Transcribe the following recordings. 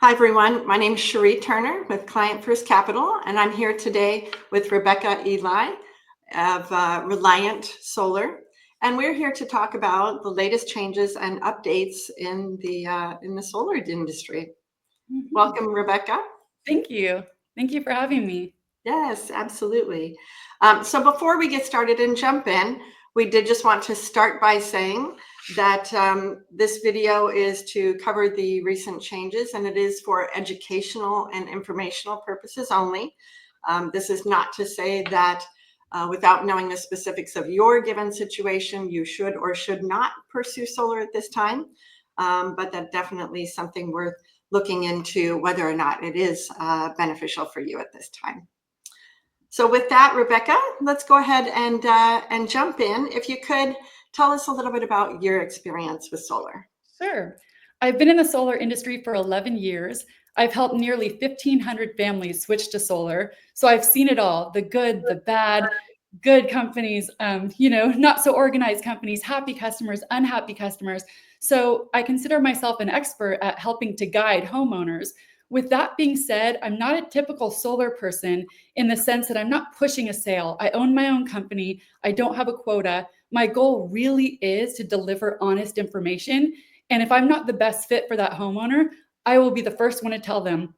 Hi, everyone. My name is Cherie Turner with Client First Capital, and I'm here today with Rebecca Eli of Reliant Solar. And we're here to talk about the latest changes and updates in the solar industry. Welcome, Rebecca. Thank you. Thank you for having me. Yes, absolutely. So before we get started and jump in, we did just want to start by saying that this video is to cover the recent changes, and it is for educational and informational purposes only. This is not to say that without knowing the specifics of your given situation, you should or should not pursue solar at this time, but that definitely is something worth looking into whether or not it is beneficial for you at this time. So with that, Rebecca, let's go ahead and jump in. If you could tell us a little bit about your experience with solar. Sure. I've been in the solar industry for 11 years. I've helped nearly 1,500 families switch to solar. So I've seen it all, the good, the bad, good companies, not so organized companies, happy customers, unhappy customers. So I consider myself an expert at helping to guide homeowners. With that being said, I'm not a typical solar person in the sense that I'm not pushing a sale. I own my own company. I don't have a quota. My goal really is to deliver honest information. And if I'm not the best fit for that homeowner, I will be the first one to tell them,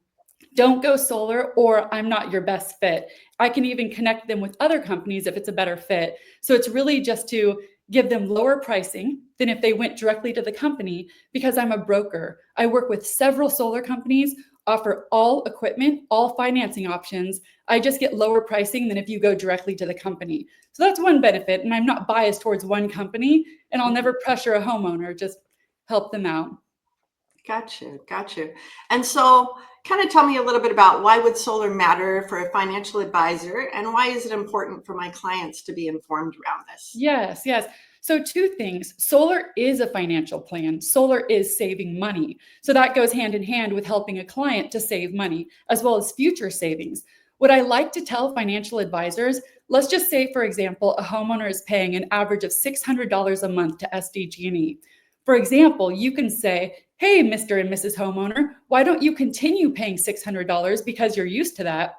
don't go solar, or I'm not your best fit. I can even connect them with other companies if it's a better fit. So it's really just to give them lower pricing than if they went directly to the company, because I'm a broker. I work with several solar companies, offer all equipment, all financing options. I just get lower pricing than if you go directly to the company. So that's one benefit. And I'm not biased towards one company, and I'll never pressure a homeowner, just help them out. Gotcha. And so kind of tell me a little bit about why would solar matter for a financial advisor, and why is it important for my clients to be informed around this? Yes. So two things. Solar is a financial plan. Solar is saving money. So that goes hand in hand with helping a client to save money, as well as future savings. What I like to tell financial advisors, let's just say, for example, a homeowner is paying an average of $600 a month to SDG&E. For example, you can say, hey, Mr. and Mrs. Homeowner, why don't you continue paying $600 because you're used to that?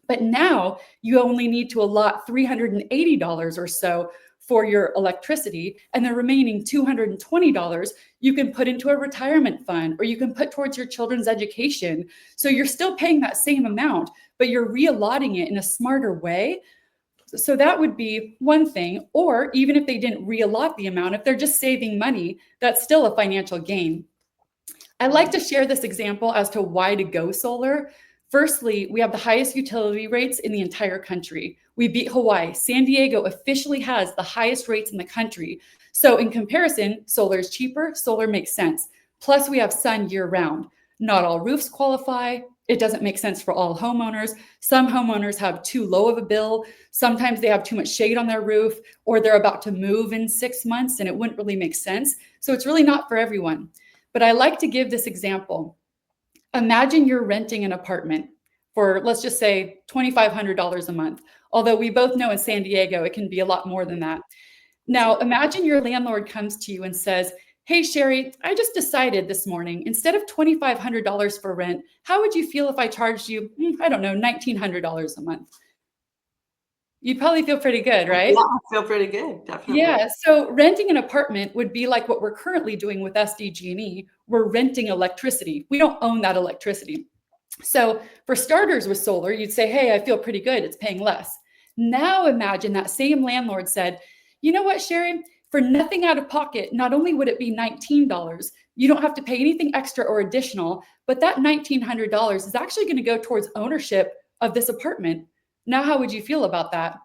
But now you only need to allot $380 or so for your electricity, and the remaining $220 you can put into a retirement fund, or you can put towards your children's education. So you're still paying that same amount, but you're reallocating it in a smarter way. So that would be one thing. Or even if they didn't reallot the amount, if they're just saving money, that's still a financial gain. I like to share this example as to why to go solar. Firstly, we have the highest utility rates in the entire country. We beat Hawaii. San Diego officially has the highest rates in the country. So in comparison, solar is cheaper, solar makes sense. Plus we have sun year round. Not all roofs qualify. It doesn't make sense for all homeowners. Some homeowners have too low of a bill. Sometimes they have too much shade on their roof, or they're about to move in 6 months and it wouldn't really make sense. So it's really not for everyone. But I like to give this example. Imagine you're renting an apartment for, let's just say, $2,500 a month. Although we both know in San Diego, it can be a lot more than that. Now, imagine your landlord comes to you and says, hey, Sherry, I just decided this morning, instead of $2,500 for rent, how would you feel if I charged you, $1,900 a month? You'd probably feel pretty good, right? Yeah, I feel pretty good, definitely. Yeah, so renting an apartment would be like what we're currently doing with SDG&E. We're renting electricity. We don't own that electricity. So for starters with solar, you'd say, hey, I feel pretty good. It's paying less. Now imagine that same landlord said, you know what, Sherry? For nothing out of pocket, not only would it be $19, you don't have to pay anything extra or additional, but that $1,900 is actually going to go towards ownership of this apartment. Now, how would you feel about that?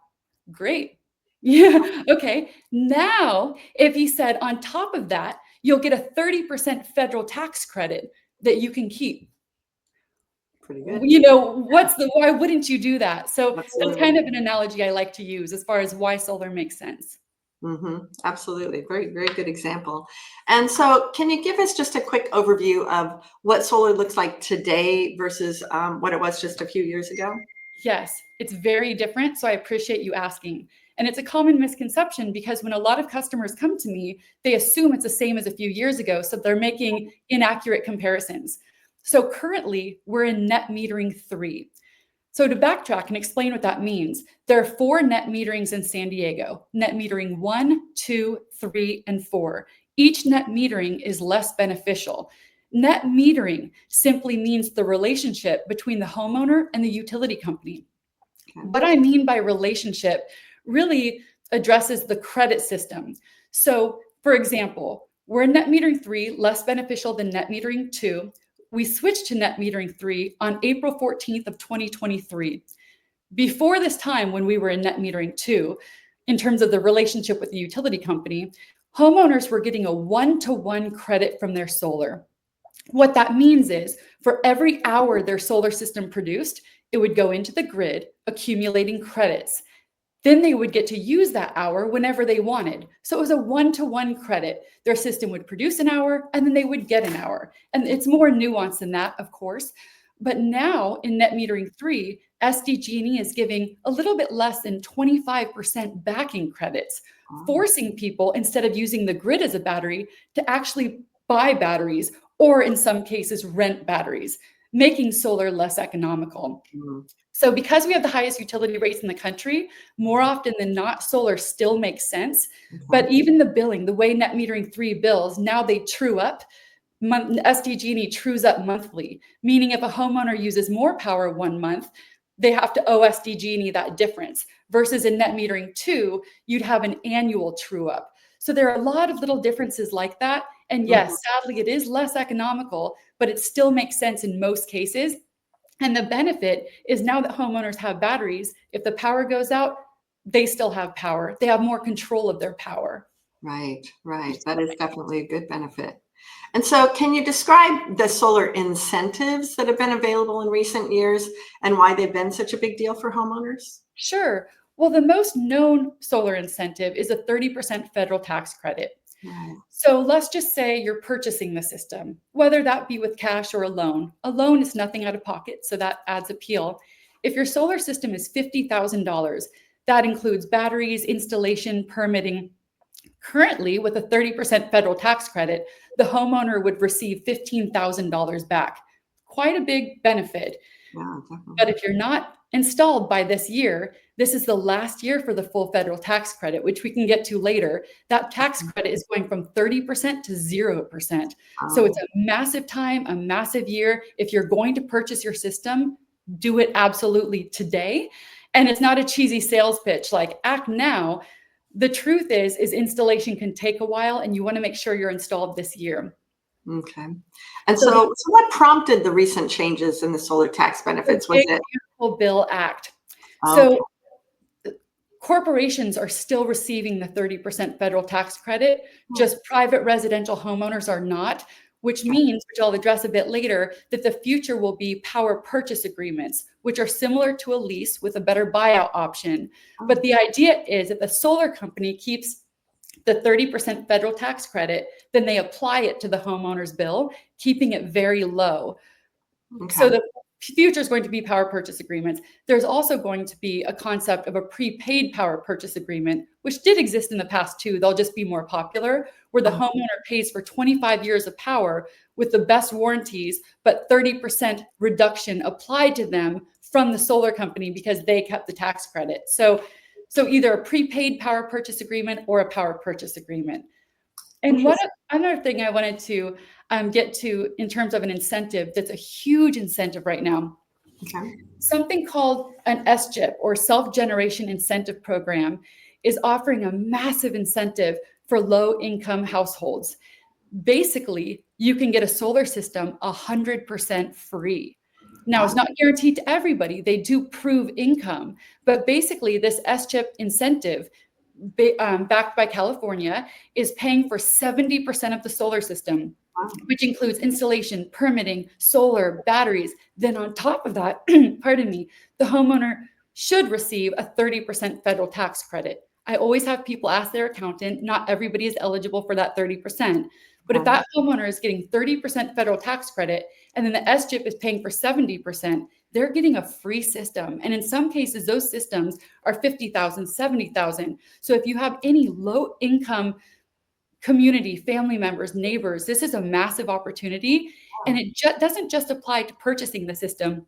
Great. Yeah. Okay. Now, if he said on top of that, you'll get a 30% federal tax credit that you can keep. Pretty good. Why wouldn't you do that? So that's Absolutely. kind of an analogy I like to use as far as why solar makes sense. Absolutely. Very good example. And so can you give us just a quick overview of what solar looks like today versus what it was just a few years ago? Yes, it's very different. So I appreciate you asking. And it's a common misconception because when a lot of customers come to me, they assume it's the same as a few years ago. So they're making inaccurate comparisons. So currently, we're in net metering 3. So to backtrack and explain what that means, there are 4 net meterings in San Diego: net metering 1, 2, 3, and 4. Each net metering is less beneficial. Net metering simply means the relationship between the homeowner and the utility company. Okay. What I mean by relationship really addresses the credit system. So, for example, we're in net metering 3, less beneficial than net metering 2. We switched to net metering 3 on April 14th of 2023. Before this time, when we were in net metering 2, in terms of the relationship with the utility company, homeowners were getting a 1-to-1 credit from their solar. What that means is for every hour their solar system produced, it would go into the grid, accumulating credits. Then they would get to use that hour whenever they wanted. So it was a 1-to-1 credit. Their system would produce an hour and then they would get an hour. And it's more nuanced than that, of course. But now in net metering 3, SDG&E is giving a little bit less than 25% backing credits, forcing people, instead of using the grid as a battery, to actually buy batteries, or in some cases, rent batteries, making solar less economical. Mm. So because we have the highest utility rates in the country, more often than not, solar still makes sense. Okay. But even the billing, the way net metering 3 bills, now they true up. SDG&E trues up monthly, meaning if a homeowner uses more power one month, they have to owe SDG&E that difference. Versus in net metering 2, you'd have an annual true up. So there are a lot of little differences like that. And yes, sadly, it is less economical, but it still makes sense in most cases. And the benefit is now that homeowners have batteries, if the power goes out, they still have power. They have more control of their power. Right, right. That is definitely a good benefit. And so can you describe the solar incentives that have been available in recent years and why they've been such a big deal for homeowners? Sure. Well, the most known solar incentive is a 30% federal tax credit. Right. So let's just say you're purchasing the system, whether that be with cash or a loan. A loan is nothing out of pocket, so that adds appeal. If your solar system is $50,000, that includes batteries, installation, permitting. Currently, with a 30% federal tax credit, the homeowner would receive $15,000 back. Quite a big benefit. Yeah, definitely. But if you're not installed by this year, this is the last year for the full federal tax credit, which we can get to later. That tax credit is going from 30% to 0%. So it's a massive time, a massive year. If you're going to purchase your system, do it absolutely today. And it's not a cheesy sales pitch like act now. The truth is installation can take a while, and you want to make sure you're installed this year. Okay. And so what prompted the recent changes in the solar tax benefits? Was it Beautiful Bill Act? okay. So corporations are still receiving the 30% federal tax credit, just private residential homeowners are not, which means, which I'll address a bit later, that the future will be power purchase agreements, which are similar to a lease with a better buyout option. But the idea is that the solar company keeps the 30% federal tax credit, then they apply it to the homeowner's bill, keeping it very low. Okay. So the future is going to be power purchase agreements. There's also going to be a concept of a prepaid power purchase agreement, which did exist in the past too. They'll just be more popular, where the homeowner pays for 25 years of power with the best warranties, but 30% reduction applied to them from the solar company because they kept the tax credit. So either a prepaid power purchase agreement or a power purchase agreement. And another thing I wanted to get to in terms of an incentive that's a huge incentive right now, something called an SGIP, or Self-Generation Incentive Program, is offering a massive incentive for low-income households. Basically, you can get a solar system 100% free. Now, it's not guaranteed to everybody. They do prove income, but basically this SGIP incentive backed by California is paying for 70% of the solar system, which includes installation, permitting, solar, batteries. Then on top of that, pardon me, the homeowner should receive a 30% federal tax credit. I always have people ask their accountant, not everybody is eligible for that 30%. But if that homeowner is getting 30% federal tax credit, and then the SGIP is paying for 70%, they're getting a free system. And in some cases, those systems are $50,000, $70,000. So if you have any low income community, family members, neighbors. This is a massive opportunity. And it doesn't just apply to purchasing the system.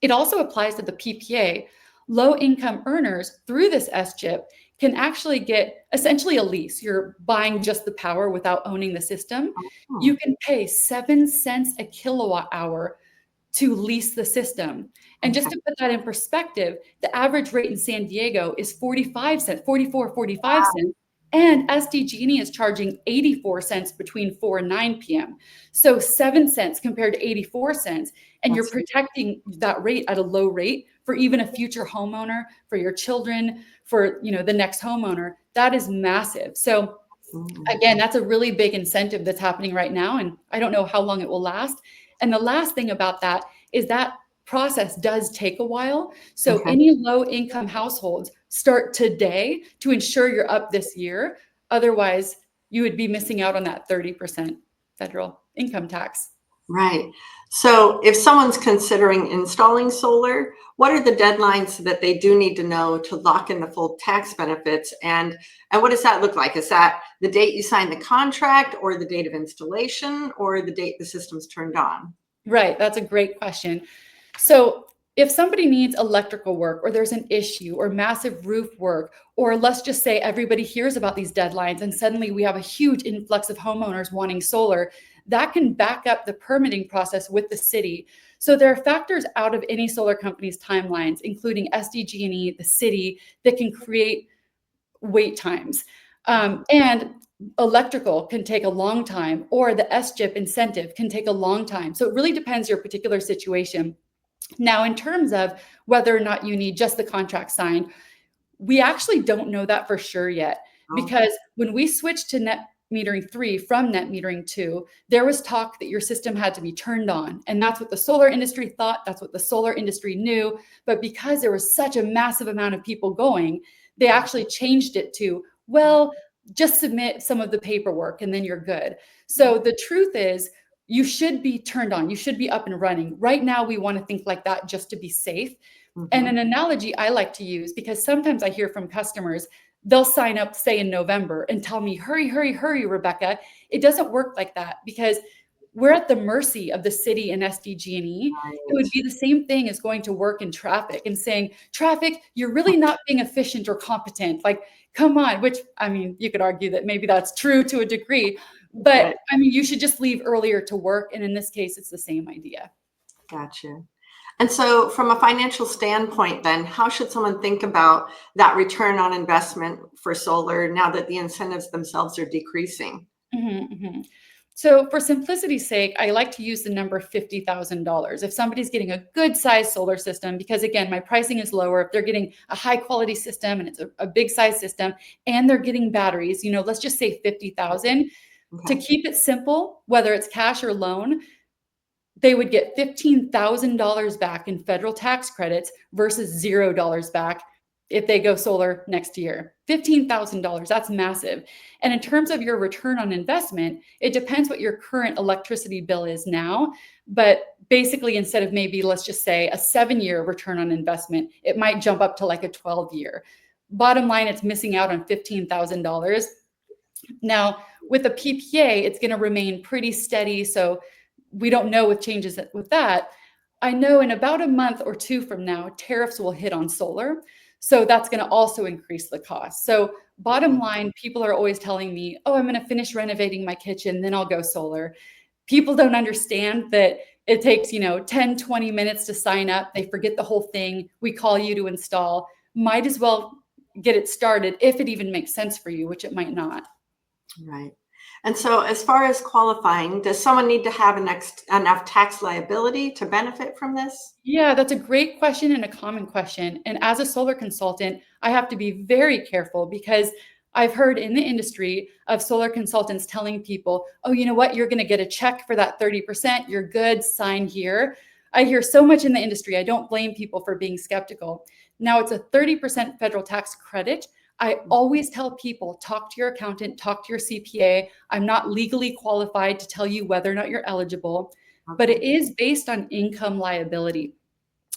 It also applies to the PPA. Low income earners through this SCHIP can actually get essentially a lease. You're buying just the power without owning the system. You can pay 7 cents a kilowatt hour to lease the system. And just to put that in perspective, the average rate in San Diego is 45 cents, 44, 45 cents. And SDG&E is charging 84 cents between 4 and 9 p.m. So 7 cents compared to 84 cents. And you're protecting that rate at a low rate for even a future homeowner, for your children, for the next homeowner. That is massive. So again, that's a really big incentive that's happening right now. And I don't know how long it will last. And the last thing about that is that process does take a while. So any low income households start today to ensure you're up this year. Otherwise, you would be missing out on that 30% federal income tax. Right. So if someone's considering installing solar, what are the deadlines that they do need to know to lock in the full tax benefits? And what does that look like? Is that the date you sign the contract, or the date of installation, or the date the system's turned on? Right. That's a great question. So if somebody needs electrical work, or there's an issue, or massive roof work, or let's just say everybody hears about these deadlines and suddenly we have a huge influx of homeowners wanting solar, that can back up the permitting process with the city. So there are factors out of any solar company's timelines, including SDG&E, the city, that can create wait times. And electrical can take a long time, or the SCHIP incentive can take a long time. So it really depends your particular situation. Now, in terms of whether or not you need just the contract signed, we actually don't know that for sure yet, because when we switched to net metering 3 from net metering 2, there was talk that your system had to be turned on. And that's what the solar industry thought. That's what the solar industry knew. But because there was such a massive amount of people going, they actually changed it to, well, just submit some of the paperwork and then you're good. So the truth is, you should be turned on. You should be up and running. Right now, we want to think like that just to be safe. And an analogy I like to use, because sometimes I hear from customers, they'll sign up, say in November, and tell me, hurry, hurry, hurry, Rebecca. It doesn't work like that, because we're at the mercy of the city and SDG&E. Right. It would be the same thing as going to work in traffic and saying, traffic, you're really not being efficient or competent. Like, come on, which, I mean, you could argue that maybe that's true to a degree, but I mean, you should just leave earlier to work. And in this case, it's the same idea. Gotcha. And so from a financial standpoint, then, how should someone think about that return on investment for solar now that the incentives themselves are decreasing? So for simplicity's sake, I like to use the number $50,000. If somebody's getting a good size solar system, because again, my pricing is lower, if they're getting a high quality system and it's a big size system and they're getting batteries, let's just say 50,000. To keep it simple, whether it's cash or loan, they would get $15,000 back in federal tax credits versus $0 back if they go solar next year. $15,000, that's massive. And in terms of your return on investment, it depends what your current electricity bill is now. But basically, instead of maybe, let's just say, a 7-year return on investment, it might jump up to like a 12-year. Bottom line, it's missing out on $15,000. Now, with a PPA, it's going to remain pretty steady. So we don't know with changes with that. I know in about a month or 2 from now, tariffs will hit on solar. So that's going to also increase the cost. So bottom line, people are always telling me, oh, I'm going to finish renovating my kitchen, then I'll go solar. People don't understand that it takes, 10, 20 minutes to sign up. They forget the whole thing. We call you to install. Might as well get it started if it even makes sense for you, which it might not. Right. And so as far as qualifying, does someone need to have enough tax liability to benefit from this? Yeah, that's a great question and a common question. And as a solar consultant, I have to be very careful, because I've heard in the industry of solar consultants telling people, oh, you know what, you're going to get a check for that 30%. You're good, sign here. I hear so much in the industry. I don't blame people for being skeptical. Now, it's a 30% federal tax credit. I always tell people, talk to your accountant, talk to your CPA. I'm not legally qualified to tell you whether or not you're eligible, but it is based on income liability.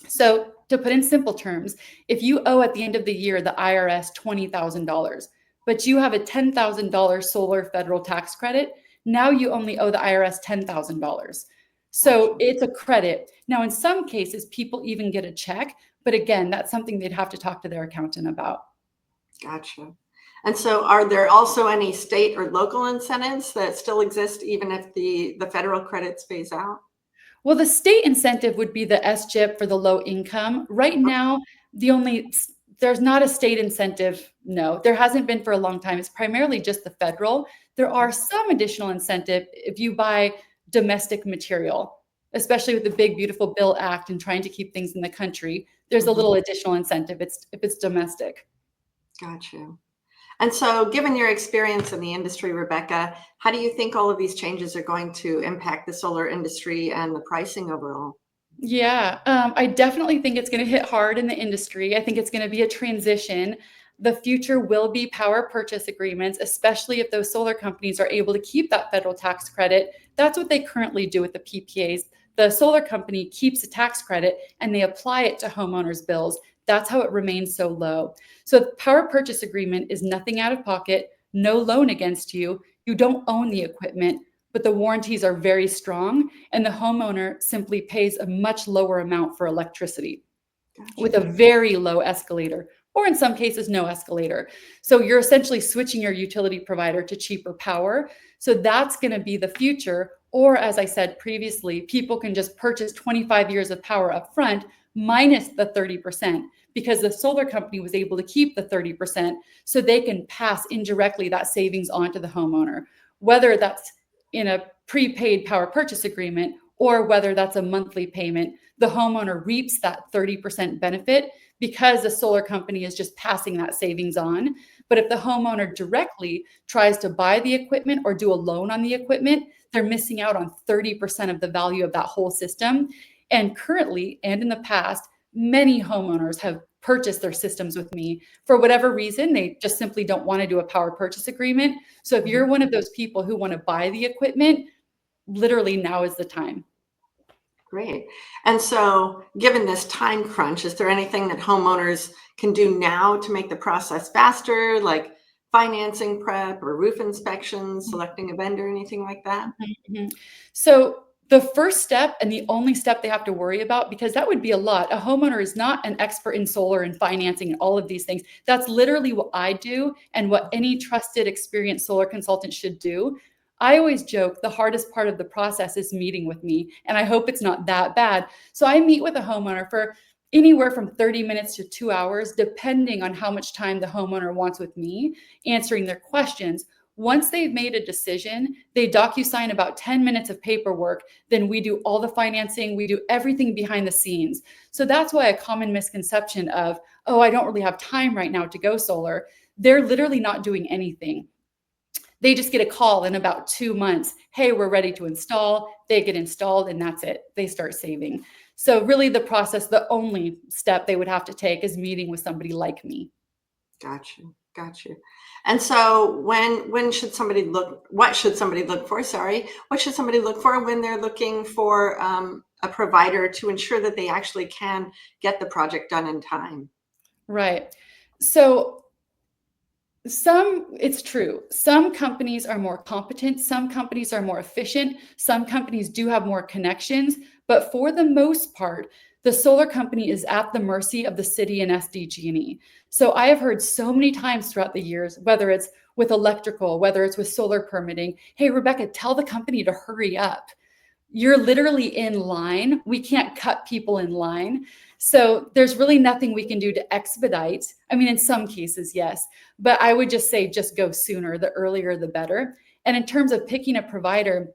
So to put in simple terms, if you owe at the end of the year the IRS $20,000, but you have a $10,000 solar federal tax credit. Now you only owe the IRS $10,000. So Gotcha. it's a credit. Now, in some cases, people even get a check, but again, that's something they'd have to talk to their accountant about. Gotcha. And so are there also any state or local incentives that still exist even if the federal credits phase out? Well, the state incentive would be the SCHIP for the low income. Right now, there's not a state incentive. No, there hasn't been for a long time. It's primarily just the federal. There are some additional incentive if you buy domestic material, especially with the Big Beautiful Bill Act and trying to keep things in the country. There's a Mhm. little additional incentive. If it's domestic. Gotcha. And so, given your experience in the industry, Rebecca, how do you think all of these changes are going to impact the solar industry and the pricing overall? Yeah, I definitely think it's going to hit hard in the industry. I think it's going to be a transition. The future will be power purchase agreements, especially if those solar companies are able to keep that federal tax credit. That's what they currently do with the PPAs. The solar company keeps a tax credit and they apply it to homeowners' bills. That's how it remains so low. So, the power purchase agreement is nothing out of pocket, no loan against you. You don't own the equipment, but the warranties are very strong and the homeowner simply pays a much lower amount for electricity with a Gotcha. very low escalator, or in some cases, no escalator. So you're essentially switching your utility provider to cheaper power. So that's going to be the future. Or, as I said previously, people can just purchase 25 years of power up front minus the 30% because the solar company was able to keep the 30%. So they can pass indirectly that savings on to the homeowner, whether that's in a prepaid power purchase agreement or whether that's a monthly payment. The homeowner reaps that 30% benefit because the solar company is just passing that savings on. But if the homeowner directly tries to buy the equipment or do a loan on the equipment, they're missing out on 30% of the value of that whole system. And currently, and in the past, many homeowners have purchased their systems with me for whatever reason. They just simply don't want to do a power purchase agreement. So if you're one of those people who want to buy the equipment, literally now is the time. Great. And so, given this time crunch, is there anything that homeowners can do now to make the process faster, like financing prep or roof inspections, selecting a vendor, anything like that? Mhm. So the first step and the only step they have to worry about, because that would be a lot. A homeowner is not an expert in solar and financing and all of these things. That's literally what I do and what any trusted, experienced solar consultant should do. I always joke the hardest part of the process is meeting with me, and I hope it's not that bad. So I meet with a homeowner for anywhere from 30 minutes to 2 hours, depending on how much time the homeowner wants with me, answering their questions. Once they've made a decision, they DocuSign about 10 minutes of paperwork. Then we do all the financing, we do everything behind the scenes. So that's why a common misconception of, oh, I don't really have time right now to go solar. They're literally not doing anything. They just get a call in about 2 months. Hey, we're ready to install. They get installed and that's it. They start saving. So really the process, the only step they would have to take is meeting with somebody like me. Gotcha. Gotcha. And so, when should somebody look? What should somebody look for? Sorry, what should somebody look for when they're looking for a provider to ensure that they actually can get the project done in time? Right. So it's true. Some companies are more competent, some companies are more efficient, some companies do have more connections, but for the most part, the solar company is at the mercy of the city and SDG&E. So I have heard so many times throughout the years, whether it's with electrical, whether it's with solar permitting, hey, Rebecca, tell the company to hurry up. You're literally in line. We can't cut people in line. So there's really nothing we can do to expedite. I mean, in some cases, yes, but I would just say just go sooner. The earlier, the better. And in terms of picking a provider,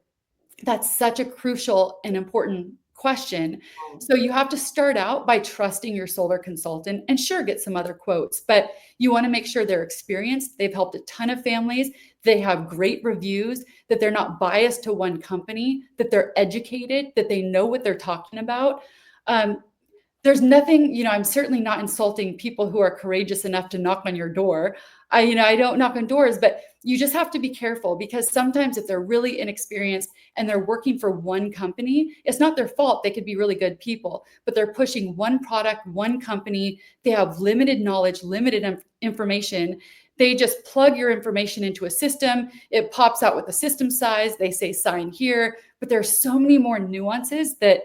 that's such a crucial and important question. So you have to start out by trusting your solar consultant and sure, get some other quotes, but you want to make sure they're experienced. They've helped a ton of families. They have great reviews, that they're not biased to one company, that they're educated, that they know what they're talking about. Um, there's nothing, I'm certainly not insulting people who are courageous enough to knock on your door. I don't knock on doors, but you just have to be careful because sometimes if they're really inexperienced and they're working for one company, it's not their fault. They could be really good people, but they're pushing one product, one company. They have limited knowledge, limited information. They just plug your information into a system. It pops out with the system size. They say sign here, but there's so many more nuances that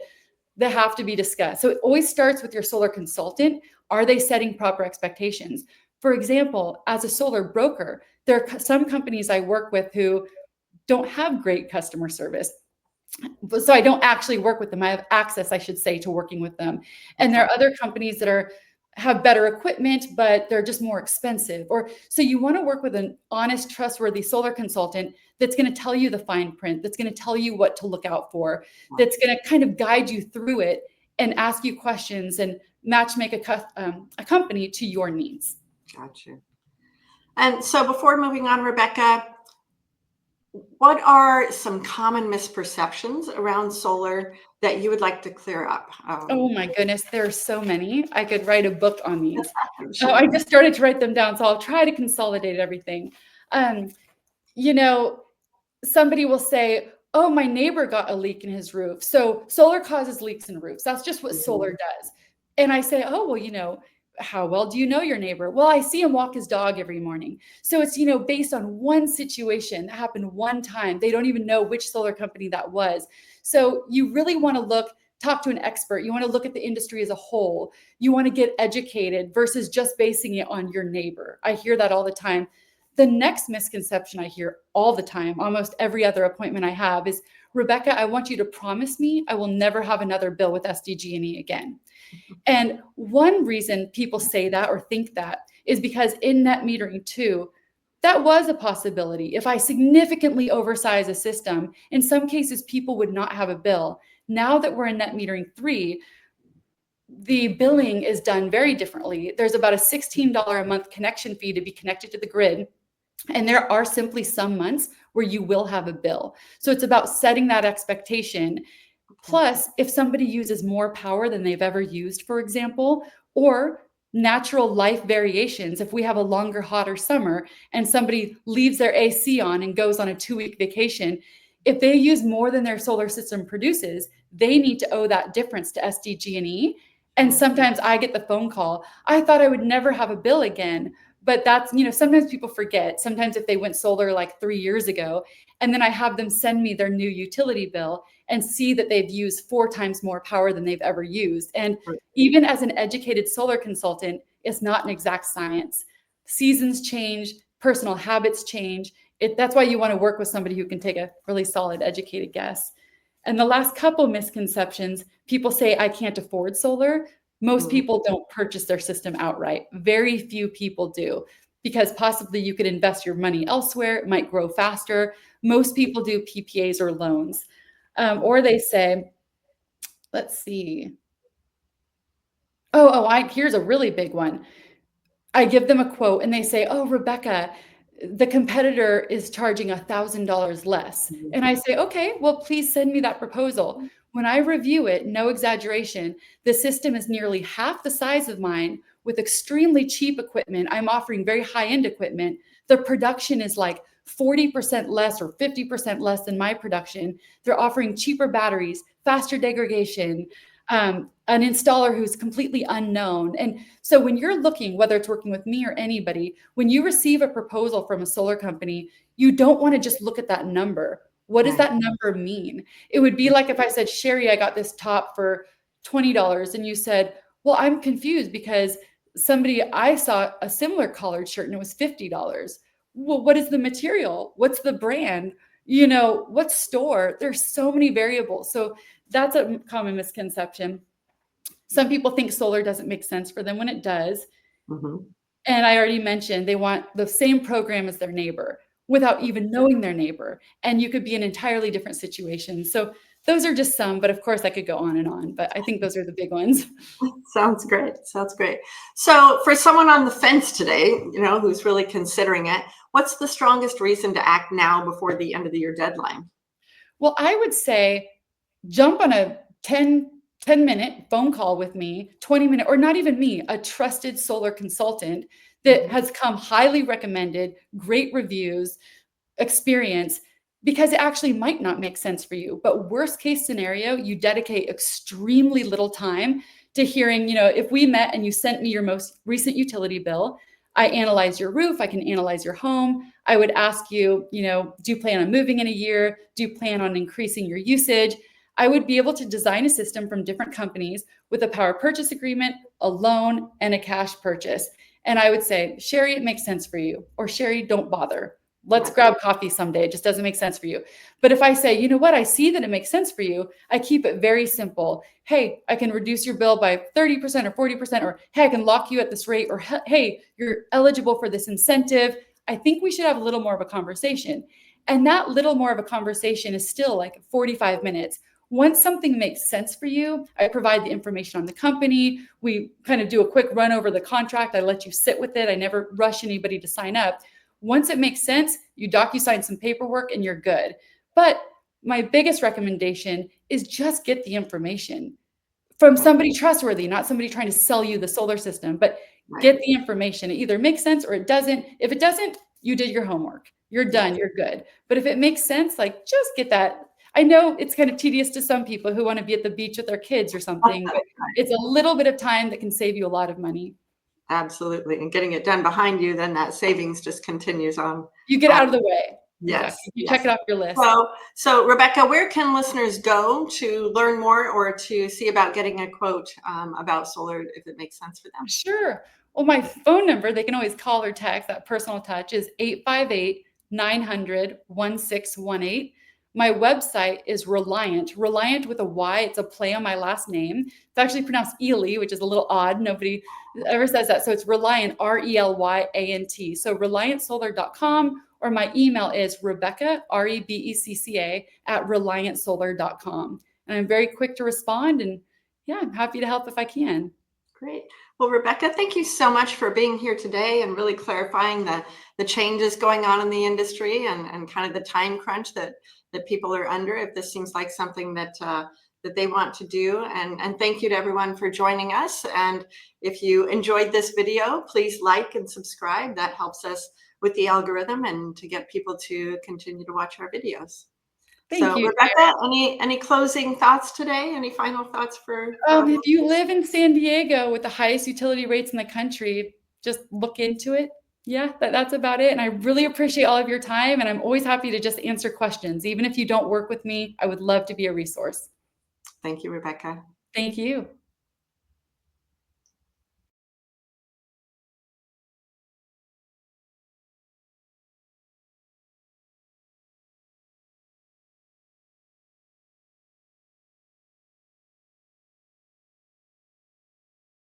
have to be discussed. So it always starts with your solar consultant. Are they setting proper expectations? For example, as a solar broker, there are some companies I work with who don't have great customer service. So I don't actually work with them. I have access, I should say, to working with them. And there are other companies that have better equipment, but they're just more expensive. So you want to work with an honest, trustworthy solar consultant that's going to tell you the fine print, that's going to tell you what to look out for, that's going to kind of guide you through it and ask you questions and make a company to your needs. Gotcha. And so before moving on, Rebecca, what are some common misperceptions around solar that you would like to clear up? Oh my goodness, there are so many. I could write a book on these. Sure. I just started to write them down, so I'll try to consolidate everything. Somebody will say, oh, my neighbor got a leak in his roof. So solar causes leaks in roofs. That's just what solar does. And I say, oh, well, how well do you know your neighbor? Well, I see him walk his dog every morning. So it's, based on one situation that happened one time. They don't even know which solar company that was. So you really want to talk to an expert. You want to look at the industry as a whole. You want to get educated versus just basing it on your neighbor. I hear that all the time. The next misconception I hear all the time, almost every other appointment I have, is, Rebecca, I want you to promise me I will never have another bill with SDG&E again. And one reason people say that or think that is because in net metering 2, that was a possibility. If I significantly oversize a system, in some cases, people would not have a bill. Now that we're in net metering 3, the billing is done very differently. There's about a $16 a month connection fee to be connected to the grid. And there are simply some months where you will have a bill. So it's about setting that expectation. Plus, if somebody uses more power than they've ever used, for example, or natural life variations, if we have a longer, hotter summer and somebody leaves their AC on and goes on a 2-week vacation, if they use more than their solar system produces, they need to owe that difference to SDG&E. And sometimes I get the phone call, I thought I would never have a bill again. But that's, sometimes people forget. Sometimes if they went solar like 3 years ago, and then I have them send me their new utility bill and see that they've used 4 times more power than they've ever used. And even as an educated solar consultant, it's not an exact science. Seasons change, personal habits change. That's why you want to work with somebody who can take a really solid, educated guess. And the last couple misconceptions, people say, I can't afford solar. Most people don't purchase their system outright. Very few people do, because possibly you could invest your money elsewhere. It might grow faster. Most people do PPAs or loans. Or they say, let's see. Here's a really big one. I give them a quote and they say, oh, Rebecca, the competitor is charging $1,000 less. And I say, okay, well, please send me that proposal. When I review it, no exaggeration, the system is nearly half the size of mine with extremely cheap equipment. I'm offering very high-end equipment. The production is like 40% less or 50% less than my production. They're offering cheaper batteries, faster degradation, an installer who's completely unknown. And so when you're looking, whether it's working with me or anybody, when you receive a proposal from a solar company, you don't want to just look at that number. What does that number mean? It would be like if I said, Sherry, I got this top for $20. And you said, well, I'm confused because I saw a similar collared shirt and it was $50. Well, what is the material? What's the brand? What store? There's so many variables. So that's a common misconception. Some people think solar doesn't make sense for them when it does. And I already mentioned they want the same program as their neighbor without even knowing their neighbor. And you could be in entirely different situations. So those are just some, but of course I could go on and on, but I think those are the big ones. Sounds great. So for someone on the fence today, who's really considering it, what's the strongest reason to act now before the end of the year deadline? Well, I would say jump on a 10-minute phone call with me, 20-minute, or not even me, a trusted solar consultant that has come highly recommended, great reviews, experience, because it actually might not make sense for you. But worst case scenario, you dedicate extremely little time to hearing, if we met and you sent me your most recent utility bill, I analyze your roof. I can analyze your home. I would ask you, do you plan on moving in a year? Do you plan on increasing your usage? I would be able to design a system from different companies with a power purchase agreement, a loan, and a cash purchase. And I would say, Sherry, it makes sense for you. Or Sherry, don't bother. Let's grab coffee someday. It just doesn't make sense for you. But if I say, you know what, I see that it makes sense for you, I keep it very simple. Hey, I can reduce your bill by 30% or 40%, or hey, I can lock you at this rate, or hey, you're eligible for this incentive. I think we should have a little more of a conversation. And that little more of a conversation is still like 45 minutes. Once something makes sense for you, I provide the information on the company. We kind of do a quick run over the contract. I let you sit with it. I never rush anybody to sign up. Once it makes sense, you DocuSign some paperwork and you're good. But my biggest recommendation is just get the information from somebody trustworthy, not somebody trying to sell you the solar system, but get the information. It either makes sense or it doesn't. If it doesn't, you did your homework. You're done. You're good. But if it makes sense, like just get that. I know it's kind of tedious to some people who want to be at the beach with their kids or something, but it's a little bit of time that can save you a lot of money. Absolutely. And getting it done behind you, then that savings just continues on. You get out of the way. Yes. Exactly. You check it off your list. So Rebecca, where can listeners go to learn more or to see about getting a quote about solar if it makes sense for them? Sure. Well, my phone number, they can always call or text, that personal touch, is 858-900-1618. My website is Reliant with a Y. It's a play on my last name. It's actually pronounced Ely, which is a little odd. Nobody ever says that. So it's Reliant, RELYANT. So reliantsolar.com, or my email is Rebecca, REBECCA, @reliantsolar.com. And I'm very quick to respond. And yeah, I'm happy to help if I can. Great. Well, Rebecca, thank you so much for being here today and really clarifying the changes going on in the industry and kind of the time crunch that people are under, if this seems like something that they want to do. And thank you to everyone for joining us. And if you enjoyed this video, please like and subscribe. That helps us with the algorithm and to get people to continue to watch our videos. Thank you, Rebecca, any closing thoughts today? Any final thoughts for if you live in San Diego with the highest utility rates in the country, just look into it. Yeah, that's about it. And I really appreciate all of your time. And I'm always happy to just answer questions. Even if you don't work with me, I would love to be a resource. Thank you, Rebecca. Thank you.